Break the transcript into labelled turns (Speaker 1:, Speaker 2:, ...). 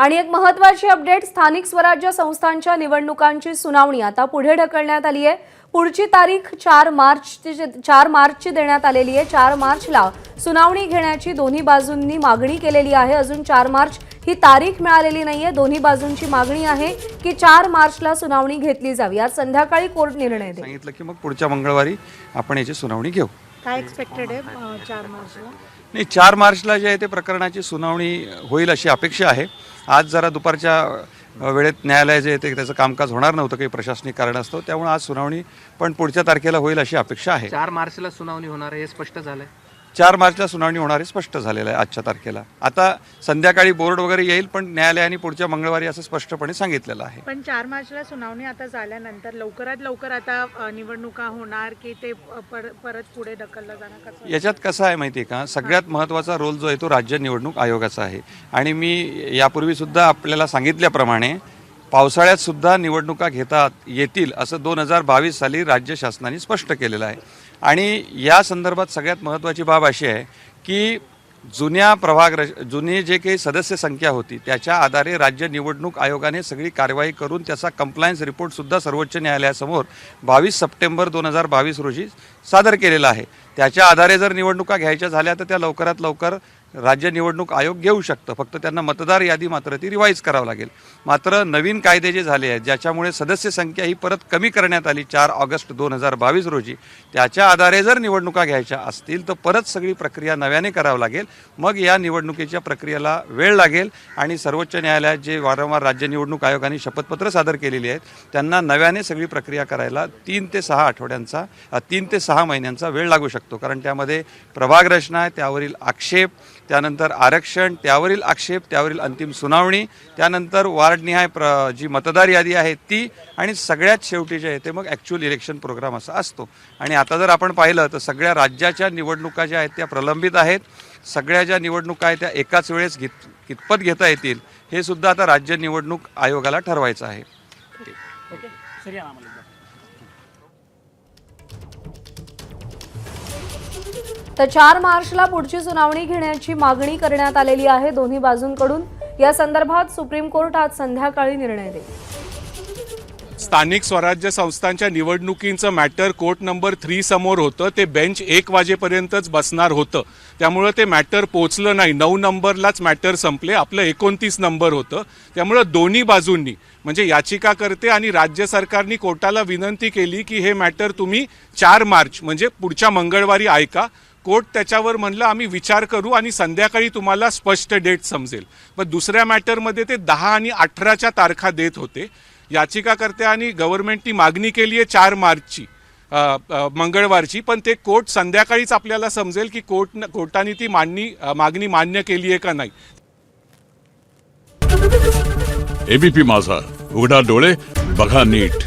Speaker 1: आणि एक महत्त्वाची अपडेट, स्थानिक स्वराज्य संस्थांच्या निवडणुकांची सुनावणी आता पुढे ढकलण्यात आली आहे। पुढची तारीख 4 मार्चची देण्यात आलेली आहे। 4 मार्चला सुनावणी घेण्याची दोन्ही बाजूंनी मागणी केलेली आहे। अजून 4 मार्च ही तारीख मिळालेली नाहीये। दोन्ही बाजूंची मागणी आहे की 4 मार्चला सुनावणी घेतली जावी। आज संध्याकाळी कोर्ट निर्णय देईल।
Speaker 2: सांगितलं की मग पुढच्या मंगळवारी आपण याची सुनावणी घेऊ।
Speaker 3: काय एक्सपेक्टेड आहे 4 मार्चला?
Speaker 2: नाही, 4 मार्चला जे आहे ते प्रकरणाची सुनावणी होईल अशी अपेक्षा आहे। आज जरा दुपारच्या वेळेत न्यायालय जे आहे त्याचं कामकाज होणार नव्हतं काही प्रशासनिक कारणास्तव, त्यामुळे आज सुनावणी पण पुढच्या तारखेला होईल अशी अपेक्षा आहे।
Speaker 4: 4 मार्चला सुनावणी होणार आहे हे स्पष्ट झालंय।
Speaker 2: 4 मार्चला सुनावणी होणार आहे स्पष्ट झालेलं आहे आजच्या तारखेला। आता संध्याकाळी बोर्ड वगैरे येईल, पण न्यायालयाने पुढच्या मंगळवारी असं स्पष्टपणे सांगितलेलं आहे।
Speaker 3: पण 4 मार्चला सुनावणी आता झाल्यानंतर लवकरात लवकर आता निवडणुका होणार की ते परत पुढे ढकललं जाणार कसं?
Speaker 2: याच्यात कसं आहे माहिती आहे का, सगळ्यात महत्त्वाचा रोल जो आहे तो राज्य निवडणूक आयोगाचा आहे। आणि मी यापूर्वी सुद्धा आपल्याला सांगितल्याप्रमाणे पावसाळ्यात सुद्धा निवडणुका घेता येतील असं 2022 साली राज्य शासनाने स्पष्ट केलेलं आहे। आणि या संदर्भात सगळ्यात महत्त्वाची बाब अशी आहे की जुनी जे काही सदस्य संख्या होती त्याच्या आधारे राज्य निवडणूक आयोगाने सगळी कारवाई करून त्याचा कंप्लायन्स रिपोर्टसुद्धा सर्वोच्च न्यायालयासमोर 22 सप्टेंबर 2022 रोजी सादर केलेला आहे। त्याच्या आधारे जर निवडणुका घ्यायच्या झाल्या तर त्या लवकरात लवकर राज्य निवडणूक आयोग घेऊ शकतं। फक्त त्यांना मतदार यादी मात्र ती रिवाईज करावं लागेल। मात्र नवीन कायदे जे झाले आहेत ज्याच्यामुळे सदस्य संख्या ही परत कमी करण्यात आली 4 ऑगस्ट 2022 रोजी, त्याच्या आधारे जर निवडणुका घ्यायच्या असतील तर परत सगळी प्रक्रिया नव्याने करावी लागेल। मग या निवडणुकीच्या प्रक्रियेला वेळ लागेल आणि सर्वोच्च न्यायालयात जे वारंवार राज्य निवडणूक आयोगाने शपथपत्र सादर केलेली आहेत त्यांना नव्याने सगळी प्रक्रिया करायला 3 ते 6 महिन्यांचा वेळ लागू शकतो। कारण त्यामध्ये प्रभाग रचना आहे, त्यावरील आक्षेप, त्यानंतर आरक्षण, त्यावरील आक्षेप, त्यावरील अंतिम सुनावणी, त्यानंतर वार्डनिहाय जी मतदार यादी आहे ती, आणि सगळ्यात शेवटी जे आहे ते मग ॲक्च्युअल इलेक्शन प्रोग्राम असा असतो। आणि आता जर आपण पाहिलं तर सगळ्या राज्याच्या निवडणुका ज्या आहेत त्या प्रलंबित आहेत। सगळ्या ज्या निवडणुका आहेत त्या एकाच वेळेस कितपत घेता येतील हे सुद्धा आता राज्य निवडणूक आयोगाला ठरवायचं आहे।
Speaker 1: तर 4 मार्चला पुढची सुनावणी घेण्याची मागणी करण्यात आलेली आहे दोन्ही बाजूंकडून। या संदर्भात सुप्रीम कोर्ट आज संध्याकाळी निर्णय देईल।
Speaker 5: स्थानिक स्वराज्य संस्थांच्या निवडणुकींचं मॅटर कोर्ट नंबर 3 समोर होतं। ते बेंच 1 वाजेपर्यंतच बसणार होतं, त्यामुळे ते मॅटर पोचलं नाही। 9 नंबरलाच मॅटर संपले, आपलं 29 नंबर होतं। त्यामुळे दोन्ही बाजूंनी म्हणजे याचिकाकर्ते आणि राज्य सरकारने कोर्टाला विनंती केली की हे मॅटर तुम्ही 4 मार्च म्हणजे पुढच्या मंगळवारी ऐका। कोर्ट त्याच्यावर म्हणलं आम्ही विचार करू आणि संध्याकाळी तुम्हाला स्पष्ट डेट समजेल। पण दुसऱ्या मॅटरमध्ये ते 10 आणि 18च्या तारखा देत होते। याचिकाकर्त्यांनी गव्हर्नमेंटनी मागणी केली आहे 4 मार्चची मंगळवारची, पण ते कोर्ट संध्याकाळीच आपल्याला समजेल की कोर्टाने ती मागणी मान्य केली आहे का नाही।
Speaker 6: एबीपी माझा, उघडा डोळे बघा नीट।